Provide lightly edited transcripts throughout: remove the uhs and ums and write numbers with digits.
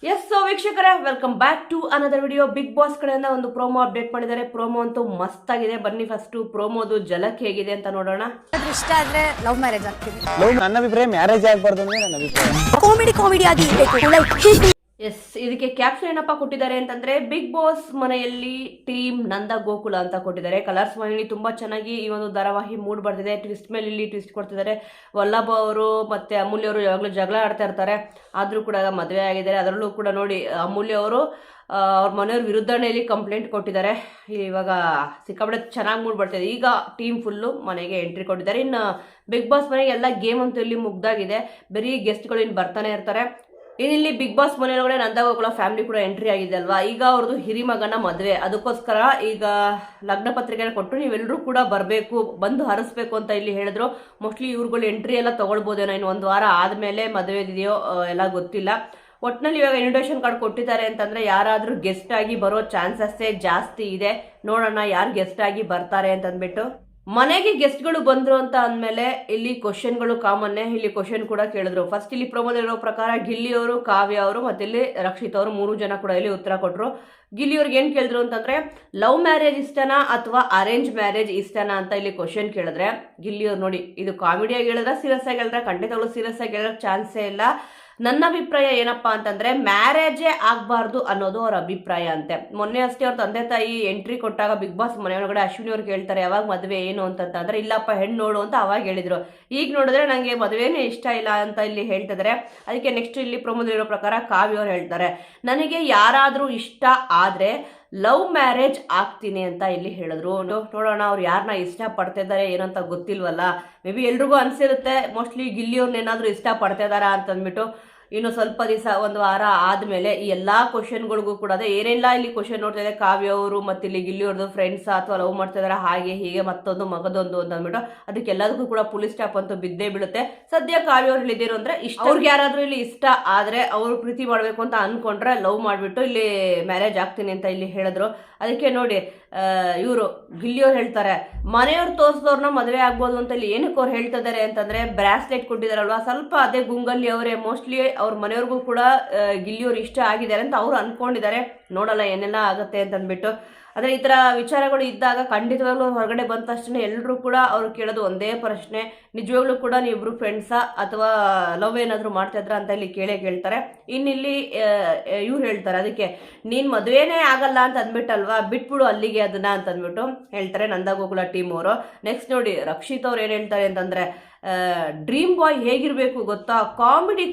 S so ವೀಕ್ಷಕರೇ, welcome back to another video. Bigg Boss ಕಡೆಯಿಂದ ಒಂದು ಪ್ರೋಮೋ ಅಪ್ಡೇಟ್ ಮಾಡಿದ್ದಾರೆ. ಪ್ರೋಮೋ ಅಂತೂ ಮಸ್ತ್ ಆಗಿದೆ. ಬನ್ನಿ ಫಸ್ಟ್ ಪ್ರೋಮೋದು ಝಲಕ್ ಹೇಗಿದೆ ಅಂತ ನೋಡೋಣ. ಇಷ್ಟ ಆದ್ರೆ ಲವ್ ಮ್ಯಾರೇಜ್ ಆಗ್ತೀನಿ. ನನ್ನ ಅಭಿಪ್ರಾಯ ಮ್ಯಾರೇಜ್ ಆಗಬಾರ್ದು ಅಂದ್ರೆ ನನ್ನ ಅಭಿಪ್ರಾಯ ಕಾಮಿಡಿ ಆಗಿ ಇರಬೇಕು. ಎಸ್, ಇದಕ್ಕೆ ಕ್ಯಾಪ್ಷನ್ ಏನಪ್ಪಾ ಕೊಟ್ಟಿದ್ದಾರೆ ಅಂತಂದ್ರೆ, ಬಿಗ್ ಬಾಸ್ ಮನೆಯಲ್ಲಿ ಟೀಮ್ ನಂದ ಗೋಕುಲ ಅಂತ ಕೊಟ್ಟಿದ್ದಾರೆ. ಕಲರ್ಸ್ ಮನೆಯಲ್ಲಿ ತುಂಬಾ ಚೆನ್ನಾಗಿ ಈ ಒಂದು ಧಾರಾವಾಹಿ ಮೂಡ್ ಬರ್ತಿದೆ. ಟ್ವಿಸ್ಟ್ ಮೇಲೆ ಇಲ್ಲಿ ಟ್ವಿಸ್ಟ್ ಕೊಡ್ತಿದ್ದಾರೆ. ವಲ್ಲಭ ಅವರು ಮತ್ತೆ ಅಮೂಲ್ಯ ಅವರು ಯಾವಾಗಲೂ ಜಗಳ ಆಡ್ತಾ ಇರ್ತಾರೆ, ಆದ್ರೂ ಕೂಡ ಮದುವೆ ಆಗಿದ್ದಾರೆ. ಅದರಲ್ಲೂ ಕೂಡ ನೋಡಿ, ಅಮೂಲ್ಯ ಅವರು ಅವ್ರ ಮನೆಯವ್ರ ವಿರುದ್ಧನೇ ಇಲ್ಲಿ ಕಂಪ್ಲೇಂಟ್ ಕೊಟ್ಟಿದ್ದಾರೆ. ಇವಾಗ ಸಿಕ್ಕಾಪಟ್ಟೆ ಚೆನ್ನಾಗಿ ಮೂಡ್ ಬರ್ತಿದೆ. ಈಗ ಟೀಮ್ ಫುಲ್ಲು ಮನೆಗೆ ಎಂಟ್ರಿ ಕೊಟ್ಟಿದ್ದಾರೆ. ಇನ್ನು ಬಿಗ್ ಬಾಸ್ ಮನೆಗೆ ಎಲ್ಲ ಗೇಮ್ ಅಂತೂ ಇಲ್ಲಿ ಮುಗ್ದಾಗಿದೆ. ಬರೀ ಗೆಸ್ಟ್ಗಳು ಇನ್ನು ಬರ್ತಾನೆ ಇರ್ತಾರೆ. ಇಲ್ಲಿ ಬಿಗ್ ಬಾಸ್ ಮನೆಯೊಳಗಡೆ ನಂದಗೋಕುಲ ಫ್ಯಾಮಿಲಿ ಕೂಡ ಎಂಟ್ರಿ ಆಗಿದೆ ಅಲ್ವಾ. ಈಗ ಅವ್ರದ್ದು ಹಿರಿಮಗನ ಮದುವೆ, ಅದಕ್ಕೋಸ್ಕರ ಈಗ ಲಗ್ನ ಪತ್ರಿಕೆನ ಕೊಟ್ಟು ನೀವೆಲ್ಲರೂ ಕೂಡ ಬರಬೇಕು, ಬಂದು ಹರಿಸ್ಬೇಕು ಅಂತ ಇಲ್ಲಿ ಹೇಳಿದ್ರು. ಮೋಸ್ಟ್ಲಿ ಇವ್ರುಗಳು ಎಂಟ್ರಿ ಎಲ್ಲ ತಗೊಳ್ಬೋದೇನೋ, ಇನ್ನು ಒಂದು ವಾರ ಆದಮೇಲೆ ಮದುವೆ ಇದೆಯೋ ಎಲ್ಲ ಗೊತ್ತಿಲ್ಲ. ಒಟ್ಟಿನಲ್ಲಿ ಇವಾಗ ಇನ್ವಿಟೇಷನ್ ಕಾರ್ಡ್ ಕೊಟ್ಟಿದ್ದಾರೆ ಅಂತಂದ್ರೆ ಯಾರಾದರೂ ಗೆಸ್ಟ್ ಆಗಿ ಬರೋ ಚಾನ್ಸಸ್ಸೇ ಜಾಸ್ತಿ ಇದೆ. ನೋಡೋಣ ಯಾರು ಗೆಸ್ಟ್ ಆಗಿ ಬರ್ತಾರೆ ಅಂತಂದ್ಬಿಟ್ಟು. ಮನೆಗೆ ಗೆಸ್ಟ್ಗಳು ಬಂದ್ರು ಅಂತ ಅಂದಮೇಲೆ ಇಲ್ಲಿ ಕ್ವಶನ್ಗಳು ಕಾಮನ್ನೇ. ಇಲ್ಲಿ ಕ್ವಶನ್ ಕೂಡ ಕೇಳಿದ್ರು. ಫಸ್ಟ್ ಇಲ್ಲಿ ಪ್ರಮೋದಲ್ಲಿರೋ ಪ್ರಕಾರ ಗಿಲ್ಲಿ ಅವರು, ಕಾವ್ಯ ಅವರು ಮತ್ತೆ ಇಲ್ಲಿ ರಕ್ಷಿತ್ ಅವರು 3 ಜನ ಕೂಡ ಇಲ್ಲಿ ಉತ್ತರ ಕೊಟ್ಟರು. ಗಿಲ್ಲಿ ಅವ್ರಿಗೆ ಏನು ಕೇಳಿದ್ರು ಅಂತಂದ್ರೆ, ಲವ್ ಮ್ಯಾರೇಜ್ ಇಷ್ಟನಾ ಅಥವಾ ಅರೇಂಜ್ ಮ್ಯಾರೇಜ್ ಇಷ್ಟನಾ ಅಂತ ಇಲ್ಲಿ ಕ್ವಶನ್ ಕೇಳಿದ್ರೆ, ಗಿಲ್ಲಿ ಅವ್ರು ನೋಡಿ ಇದು ಕಾಮಿಡಿಯಾಗಿ ಹೇಳಿದ್ರೆ ಸೀರಿಯಸ್ ಆಗಿ ಹೇಳಿದ್ರೆ ಖಂಡಿತವಾಗ್ಲೂ ಸೀರಿಯಸ್ ಆಗಿ ಹೇಳೋಕೆ ಚಾನ್ಸೇ ಇಲ್ಲ. ನನ್ನ ಅಭಿಪ್ರಾಯ ಏನಪ್ಪಾ ಅಂತಂದ್ರೆ ಮ್ಯಾರೇಜೇ ಆಗಬಾರ್ದು ಅನ್ನೋದು ಅವ್ರ ಅಭಿಪ್ರಾಯ ಅಂತೆ. ಮೊನ್ನೆ ಅಷ್ಟೇ ಅವ್ರ ತಂದೆ ತಾಯಿ ಎಂಟ್ರಿ ಕೊಟ್ಟಾಗ ಬಿಗ್ ಬಾಸ್ ಮನೆ ಒಳಗಡೆ ಅಶ್ವಿನಿ ಅವ್ರು ಕೇಳ್ತಾರೆ ಯಾವಾಗ ಮದುವೆ ಏನು ಅಂತಂದ್ರೆ, ಇಲ್ಲಪ್ಪ ಹೆಣ್ಣು ನೋಡು ಅಂತ ಅವಾಗ ಹೇಳಿದ್ರು. ಈಗ ನೋಡಿದ್ರೆ ನಂಗೆ ಮದುವೆನೇ ಇಷ್ಟ ಇಲ್ಲ ಅಂತ ಇಲ್ಲಿ ಹೇಳ್ತಿದ್ದಾರೆ. ಅದಕ್ಕೆ ನೆಕ್ಸ್ಟ್ ಇಲ್ಲಿ ಪ್ರಮೋದಲ್ಲಿರೋ ಪ್ರಕಾರ ಕಾವ್ಯ ಅವ್ರು ಹೇಳ್ತಾರೆ, ನನಗೆ ಯಾರಾದರೂ ಇಷ್ಟ ಆದ್ರೆ ಲವ್ ಮ್ಯಾರೇಜ್ ಆಗ್ತೀನಿ ಅಂತ ಇಲ್ಲಿ ಹೇಳಿದ್ರು. ನೋಡೋಣ ಅವ್ರು ಯಾರನ್ನ ಇಷ್ಟ ಪಡ್ತಾ ಇದ್ದಾರೆ ಏನಂತ ಗೊತ್ತಿಲ್ವಲ್ಲ. ಮೇ ಬಿ ಎಲ್ರಿಗೂ ಅನ್ಸಿರುತ್ತೆ ಮೋಸ್ಟ್ಲಿ ಗಿಲ್ಲಿ ಅವ್ರನ್ನ ಏನಾದರೂ ಇಷ್ಟ ಪಡ್ತಾ ಇದ್ದಾರಾ ಅಂತಂದ್ಬಿಟ್ಟು. ಇನ್ನು ಸ್ವಲ್ಪ ದಿವಸ ಒಂದು ವಾರ ಆದಮೇಲೆ ಈ ಎಲ್ಲ ಕ್ವಶನ್ಗಳಿಗೂ ಕೂಡ ಅದೇ ಏನೆಲ್ಲ ಇಲ್ಲಿ ಕ್ವಶನ್ ನೋಡ್ತಾ ಇದೆ ಕಾವ್ಯ ಅವರು ಮತ್ತೆ ಇಲ್ಲಿ ಗಿಲ್ಲಿ ಅವ್ರದ್ದು ಫ್ರೆಂಡ್ಸ್ ಅಥವಾ ಲವ್ ಮಾಡ್ತಾ ಇದಾರೆ ಹಾಗೆ ಹೀಗೆ ಮತ್ತೊಂದು ಮಗದೊಂದು ಅಂತ ಅಂದ್ಬಿಟ್ಟು ಅದಕ್ಕೆಲ್ಲದಕ್ಕೂ ಕೂಡ ಪೊಲೀಸ್ ಸ್ಟಾಪ್ ಅಂತೂ ಬಿದ್ದೇ ಬೀಳುತ್ತೆ. ಸದ್ಯ ಕಾವ್ಯ ಅವ್ರು ಹೇಳಿದಿರು ಅಂದ್ರೆ ಇಷ್ಟ, ಅವ್ರಿಗೆ ಯಾರಾದ್ರೂ ಇಲ್ಲಿ ಇಷ್ಟ ಆದ್ರೆ ಅವರು ಪ್ರೀತಿ ಮಾಡ್ಬೇಕು ಅಂತ ಅನ್ಕೊಂಡ್ರೆ ಲವ್ ಮಾಡ್ಬಿಟ್ಟು ಇಲ್ಲಿ ಮ್ಯಾರೇಜ್ ಆಗ್ತೀನಿ ಅಂತ ಇಲ್ಲಿ ಹೇಳಿದ್ರು. ಅದಕ್ಕೆ ನೋಡಿ ಇವರು ಗಿಲ್ಲಿಯವ್ರು ಹೇಳ್ತಾರೆ, ಮನೆಯವ್ರು ತೋರಿಸಿದವ್ರನ್ನ ಮದುವೆ ಆಗ್ಬೋದು ಅಂತ ಇಲ್ಲಿ ಏನಕ್ಕೆ ಅವ್ರು ಹೇಳ್ತಾ ಇದಾರೆ ಅಂತಂದ್ರೆ, ಬ್ರಾಸ್ಲೆಟ್ ಕೊಟ್ಟಿದಾರಲ್ವಾ ಸ್ವಲ್ಪ ಅದೇ ಗುಂಗಲ್ಲಿ ಅವರೇ ಮೋಸ್ಟ್ಲಿ ಅವ್ರ ಮನೆಯವ್ರಿಗೂ ಕೂಡ ಗಿಲ್ಲಿಯವ್ರು ಇಷ್ಟ ಆಗಿದ್ದಾರೆ ಅಂತ ಅವ್ರು ಅನ್ಕೊಂಡಿದ್ದಾರೆ. ನೋಡಲ್ಲ ಏನೆಲ್ಲ ಆಗುತ್ತೆ ಅಂತಂದ್ಬಿಟ್ಟು. ಆದರೆ ಈ ಥರ ವಿಚಾರಗಳು ಇದ್ದಾಗ ಖಂಡಿತವಾಗ್ಲೂ ಹೊರಗಡೆ ಬಂದ ತಕ್ಷಣ ಎಲ್ಲರೂ ಕೂಡ ಅವ್ರು ಕೇಳೋದು ಒಂದೇ ಪ್ರಶ್ನೆ, ನಿಜವಾಗ್ಲೂ ಕೂಡ ನೀವಿಬ್ರು ಫ್ರೆಂಡ್ಸಾ ಅಥವಾ ಲವ್ ಏನಾದರೂ ಮಾಡ್ತಾ ಇದ್ರ ಅಂತ ಇಲ್ಲಿ ಕೇಳ್ತಾರೆ. ಇನ್ನಿಲ್ಲಿ ಇವ್ರು ಹೇಳ್ತಾರೆ, ಅದಕ್ಕೆ ನೀನು ಮದುವೆನೇ ಆಗಲ್ಲ ಅಂತ ಅಂದ್ಬಿಟ್ಟಲ್ವಾ, ಬಿಟ್ಬಿಡು ಅಲ್ಲಿಗೆ ಅದನ್ನ ಅಂತ ಅಂದ್ಬಿಟ್ಟು ಹೇಳ್ತಾರೆ ನಂದಗೋಕುಲ ಟೀಮ್ ಅವರು. ನೆಕ್ಸ್ಟ್ ನೋಡಿ ರಕ್ಷಿತ್ ಅವ್ರು ಏನು ಹೇಳ್ತಾರೆ ಅಂತಂದ್ರೆ, ಡ್ರೀಮ್ ಬಾಯ್ ಹೇಗಿರ್ಬೇಕು ಗೊತ್ತಾ,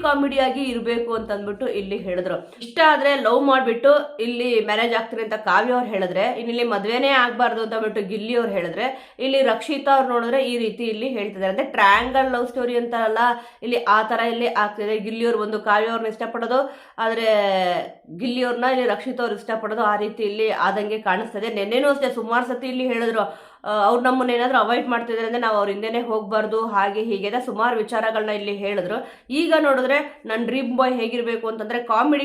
ಕಾಮಿಡಿಯಾಗಿ ಇರಬೇಕು ಅಂತ ಅಂದ್ಬಿಟ್ಟು ಇಲ್ಲಿ ಹೇಳಿದ್ರು. ಇಷ್ಟ ಆದ್ರೆ ಲವ್ ಮಾಡಿಬಿಟ್ಟು ಇಲ್ಲಿ ಮ್ಯಾರೇಜ್ ಆಗ್ತಾರೆ ಅಂತ ಕಾವ್ಯ ಅವ್ರು ಹೇಳಿದ್ರೆ, ಇಲ್ಲಿ ಮದುವೆನೇ ಆಗಬಾರ್ದು ಅಂತ ಅಂದ್ಬಿಟ್ಟು ಗಿಲ್ಲಿ ಅವ್ರು ಹೇಳಿದ್ರೆ, ಇಲ್ಲಿ ರಕ್ಷಿತಾ ಅವ್ರು ನೋಡಿದ್ರೆ ಈ ರೀತಿ ಇಲ್ಲಿ ಹೇಳ್ತಿದ್ದಾರೆ. ಅಂದ್ರೆ ಟ್ರಯಾಂಗಲ್ ಲವ್ ಸ್ಟೋರಿ ಅಂತಾರಲ್ಲ, ಇಲ್ಲಿ ಆ ತರ ಇಲ್ಲಿ ಆಗ್ತಿದೆ. ಗಿಲ್ಲಿ ಅವ್ರು ಒಂದು ಕಾವ್ಯ ಅವ್ರನ್ನ ಇಷ್ಟಪಡೋದು, ಆದ್ರೆ ಗಿಲ್ಲಿ ಅವ್ರನ್ನ ಇಲ್ಲಿ ರಕ್ಷಿತ್ ಅವ್ರು ಇಷ್ಟಪಡೋದು, ಆ ರೀತಿ ಇಲ್ಲಿ ಆದಂಗೆ ಕಾಣಿಸ್ತದೆ. ನೆನ್ನೆನೂ ಅಷ್ಟೇ ಸುಮಾರು ಸತಿ ಇಲ್ಲಿ ಹೇಳಿದ್ರು, ಅವ್ರು ನಮ್ಮನ್ನ ಏನಾದರೂ ಅವಾಯ್ಡ್ ಮಾಡ್ತಿದ್ದಾರೆ ಅಂದರೆ ನಾವು ಅವ್ರ ಹಿಂದೆನೇ ಹೋಗಬಾರ್ದು ಹಾಗೆ ಹೀಗೆ ಸುಮಾರು ವಿಚಾರಗಳನ್ನ ಇಲ್ಲಿ ಹೇಳಿದ್ರು. ಈಗ ನೋಡಿದ್ರೆ ನನ್ನ ಡ್ರೀಮ್ ಬಾಯ್ ಹೇಗಿರಬೇಕು ಅಂತಂದರೆ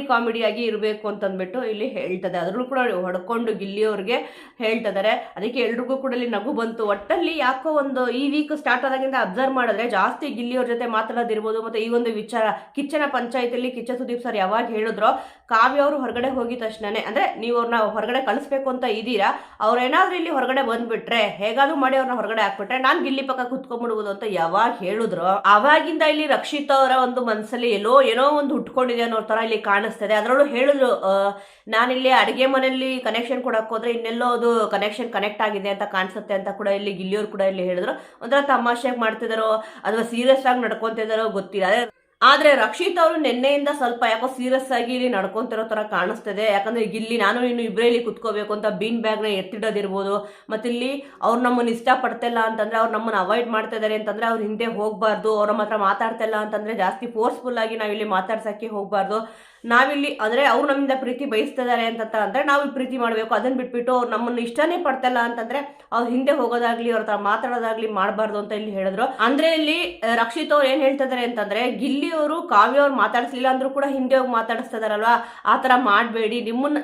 ಕಾಮಿಡಿಯಾಗಿ ಇರಬೇಕು ಅಂತಂದ್ಬಿಟ್ಟು ಇಲ್ಲಿ ಹೇಳ್ತದೆ. ಅದ್ರೂ ಕೂಡ ಹೊಡ್ಕೊಂಡು ಗಿಲ್ಲಿಯವ್ರಿಗೆ ಹೇಳ್ತಿದ್ದಾರೆ. ಅದಕ್ಕೆ ಎಲ್ರಿಗೂ ಕೂಡ ಇಲ್ಲಿ ನಗು ಬಂತು. ಒಟ್ಟಲ್ಲಿ ಯಾಕೋ ಒಂದು ಈ ವೀಕ್ ಸ್ಟಾರ್ಟ್ ಆದಾಗಿಂದ ಅಬ್ಸರ್ವ್ ಮಾಡಿದ್ರೆ ಜಾಸ್ತಿ ಗಿಲ್ಲಿಯವ್ರ ಜೊತೆ ಮಾತಾಡೋದಿರ್ಬೋದು. ಮತ್ತು ಈ ಒಂದು ವಿಚಾರ ಕಿಚ್ಚನ ಪಂಚಾಯತಿಯಲ್ಲಿ ಕಿಚ್ಚ ಸುದೀಪ್ ಸರ್ ಯಾವಾಗ ಹೇಳಿದ್ರು, ಕಾವ್ಯ ಅವರು ಹೊರಗಡೆ ಹೋಗಿದ ತಕ್ಷಣನೇ ಅಂದರೆ ನೀವು ಅವ್ರನ್ನ ಹೊರಗಡೆ ಕಳಿಸ್ಬೇಕು ಅಂತ ಇದ್ದೀರಾ, ಅವ್ರೇನಾದ್ರೂ ಇಲ್ಲಿ ಹೊರಗಡೆ ಬಂದ್ಬಿಟ್ರೆ ಹೇಗಾದ್ರೂ ಮಾಡಿ ಅವ್ರನ್ನ ಹೊರಗಡೆ ಹಾಕ್ಬಿಟ್ರೆ ನಾನು ಗಿಲ್ಲಿ ಪಕ್ಕ ಕುತ್ಕೊಂಡ್ಬಿಡ್ಬೋದು ಅಂತ ಯಾವಾಗ ಹೇಳಿದ್ರು, ಅವಾಗಿಂದ ಇಲ್ಲಿ ರಕ್ಷಿತ್ ಅವರ ಒಂದು ಮನಸ್ಸಲ್ಲಿ ಏನೋ ಒಂದು ಹುಟ್ಕೊಂಡಿದೆ ಅನ್ನೋ ತರ ಇಲ್ಲಿ ಕಾಣಿಸ್ತದೆ. ಅದರಲ್ಲೂ ಹೇಳಿದ್ರು, ನಾನಿಲ್ಲಿ ಅಡುಗೆ ಮನೆಯಲ್ಲಿ ಕನೆಕ್ಷನ್ ಕೊಡಕ್ಕೆ ಹೋದ್ರೆ ಇನ್ನೆಲ್ಲೋ ಅದು ಕನೆಕ್ಟ್ ಆಗಿದೆ ಅಂತ ಕಾಣಿಸುತ್ತೆ ಅಂತ ಕೂಡ ಇಲ್ಲಿ ಗಿಲ್ಲಿಯವ್ರು ಕೂಡ ಇಲ್ಲಿ ಹೇಳಿದ್ರು. ಒಂಥರ ತಮಾಷೆಗೆ ಮಾಡ್ತಿದಾರೋ ಅಥವಾ ಸೀರಿಯಸ್ ಆಗಿ ನಡ್ಕೊಂತಿದಾರೋ ಗೊತ್ತಿಲ್ಲ. ಆದರೆ ರಕ್ಷಿತ್ ಅವರು ನಿನ್ನೆಯಿಂದ ಸ್ವಲ್ಪ ಯಾಕೋ ಸೀರಿಯಸ್ ಆಗಿ ಇಲ್ಲಿ ನಡ್ಕೊಂತಿರೋ ಥರ ಕಾಣಿಸ್ತದೆ. ಯಾಕಂದರೆ ಗಿಲ್ಲಿ ನಾನು ಇನ್ನು ಇಬ್ಬರಲ್ಲಿ ಕುತ್ಕೋಬೇಕು ಅಂತ ಬೀನ್ ಬ್ಯಾಗ್ನ ಎತ್ತಿಡೋದಿರ್ಬೋದು. ಮತ್ತು ಇಲ್ಲಿ ಅವ್ರು ನಮ್ಮನ್ನು ಇಷ್ಟಪಡ್ತಿಲ್ಲ ಅಂತಂದರೆ, ಅವ್ರು ನಮ್ಮನ್ನು ಅವಾಯ್ಡ್ ಮಾಡ್ತಾ ಇದ್ದಾರೆ ಅಂತಂದರೆ ಅವ್ರ ಹಿಂದೆ ಹೋಗಬಾರ್ದು. ಅವ್ರ ಮಾತ್ರ ಮಾತಾಡ್ತಿಲ್ಲ ಅಂತಂದರೆ ಜಾಸ್ತಿ ಫೋರ್ಸ್ಫುಲ್ಲಾಗಿ ನಾವಿಲ್ಲಿ ಮಾತಾಡ್ಸೋಕ್ಕೆ ಹೋಗಬಾರ್ದು. ನಾವಿಲ್ಲಿ ಅಂದರೆ ಅವ್ರು ನಮ್ಮಿಂದ ಪ್ರೀತಿ ಬಯಸ್ತಿದ್ದಾರೆ ಅಂತ ಅಂದರೆ ನಾವು ಪ್ರೀತಿ ಮಾಡಬೇಕು. ಅದನ್ನು ಬಿಟ್ಬಿಟ್ಟು ಅವ್ರು ನಮ್ಮನ್ನು ಇಷ್ಟನೇ ಪಡ್ತಿಲ್ಲ ಅಂತಂದರೆ ಅವ್ರ ಹಿಂದೆ ಹೋಗೋದಾಗ್ಲಿ ಅವ್ರ ಥರ ಮಾತಾಡೋದಾಗ್ಲಿ ಮಾಡಬಾರ್ದು ಅಂತ ಇಲ್ಲಿ ಹೇಳಿದ್ರು. ಅಂದರೆ ಇಲ್ಲಿ ರಕ್ಷಿತ್ ಅವ್ರು ಏನು ಹೇಳ್ತಿದ್ದಾರೆ ಅಂತಂದರೆ, ಗಿಲ್ಲಿ ಅವರು ಕಾವ್ಯ ಅವ್ರು ಮಾತಾಡಿಸ್ಲಿಲ್ಲ ಅಂದ್ರೂ ಕೂಡ ಹಿಂದೆ ಹೋಗಿ ಮಾತಾಡಿಸ್ತಾ ಇದಾರಲ್ವಾ, ಆ ಥರ ಮಾಡಬೇಡಿ.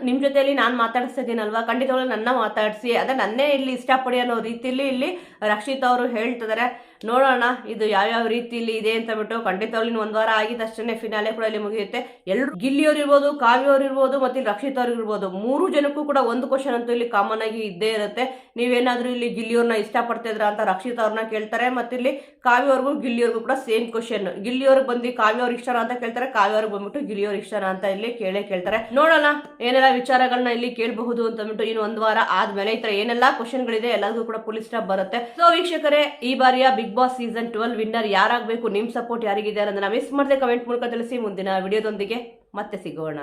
ನಿಮ್ಮ ಜೊತೆಯಲ್ಲಿ ನಾನು ಮಾತಾಡಿಸ್ತಾ ಇದ್ದೀನಲ್ವಾ, ಖಂಡಿತವಾಗ್ಲೂ ನನ್ನ ಮಾತಾಡಿಸಿ, ಅದೇ ನನ್ನೇ ಇಲ್ಲಿ ಇಷ್ಟಪಡಿ ಅನ್ನೋ ರೀತಿಯಲ್ಲಿ ಇಲ್ಲಿ ರಕ್ಷಿತ್ ಅವರು ಹೇಳ್ತಿದ್ದಾರೆ. ನೋಡೋಣ ಇದು ಯಾವ್ಯಾವ ರೀತಿಯಲ್ಲಿ ಇದೆ ಅಂತ ಬಿಟ್ಟು. ಖಂಡಿತವಾಗ್ಲೂ ಒಂದ್ ವಾರ ಆಗಿದ್ದಷ್ಟೇ ಫಿನಾಲೆ ಕೂಡ ಇಲ್ಲಿ ಮುಗಿಯುತ್ತೆ. ಎಲ್ಲರೂ ಗಿಲ್ಲಿಯವ್ರು ಇರ್ಬೋದು, ಕಾವ್ಯವ್ರು ಇರ್ಬೋದು, ಮತ್ತೆ ಇಲ್ಲಿ ರಕ್ಷಿತ್ ಅವ್ರು ಇರ್ಬೋದು, 3 ಜನಕ್ಕೂ ಕೂಡ ಒಂದು ಕ್ವಶನ್ ಅಂತೂ ಇಲ್ಲಿ ಕಾಮನ್ ಆಗಿ ಇದ್ದೇ ಇರುತ್ತೆ. ನೀವೇನಾದ್ರೂ ಇಲ್ಲಿ ಗಿಲ್ಲಿಯವ್ರನ್ನ ಇಷ್ಟಪಡ್ತಿದ್ರ ಅಂತ ರಕ್ಷಿತ್ ಅವ್ರನ್ನ ಕೇಳ್ತಾರೆ, ಮತ್ತೆ ಇಲ್ಲಿ ಕಾವ್ಯವ್ರಿಗೂ ಗಿಲ್ಲಿಯವ್ರಿಗೂ ಕೂಡ ಸೇಮ್ ಕ್ವಶನ್. ಗಿಲ್ಲಿಯವ್ರಿಗೆ ಬಂದು ಕಾವ್ಯವ್ರ ಇಷ್ಟನ ಅಂತ ಕೇಳ್ತಾರೆ, ಕಾವ್ಯವ್ರಿಗೆ ಬಂದ್ಬಿಟ್ಟು ಗಿಲ್ಲಿಯವ್ರ ಇಷ್ಟನ ಅಂತ ಇಲ್ಲಿ ಕೇಳ್ತಾರೆ. ನೋಡೋಣ ಏನೆಲ್ಲ ವಿಚಾರಗಳನ್ನ ಇಲ್ಲಿ ಕೇಳಬಹುದು ಅಂತ ಅಂದ್ಬಿಟ್ಟು. ಇನ್ನು ಒಂದ್ ವಾರ ಆದ್ಮೇಲೆ ಈ ತರ ಏನೆಲ್ಲಾ ಕ್ವಶನ್ಗಳಿದೆ ಎಲ್ಲರಿಗೂ ಕೂಡ ಫುಲ್ ಸ್ಟಾಪ್ ಬರುತ್ತೆ. ಸೊ ವೀಕ್ಷಕರೇ, ಈ ಬಾರಿಯ ಬಿಗ್ ಬಾಸ್ ಸೀಸನ್ 12 ವಿನ್ನರ್ ಯಾರಾಗಬೇಕು, ನಿಮ್ ಸಪೋರ್ಟ್ ಯಾರಿಗಿದೆ ಅನ್ನೋದನ್ನ ಮಿಸ್ ಮಾಡದೆ ಕಮೆಂಟ್ ಮೂಲಕ ತಿಳಿಸಿ. ಮುಂದಿನ ವಿಡಿಯೋದೊಂದಿಗೆ ಮತ್ತೆ ಸಿಗೋಣ.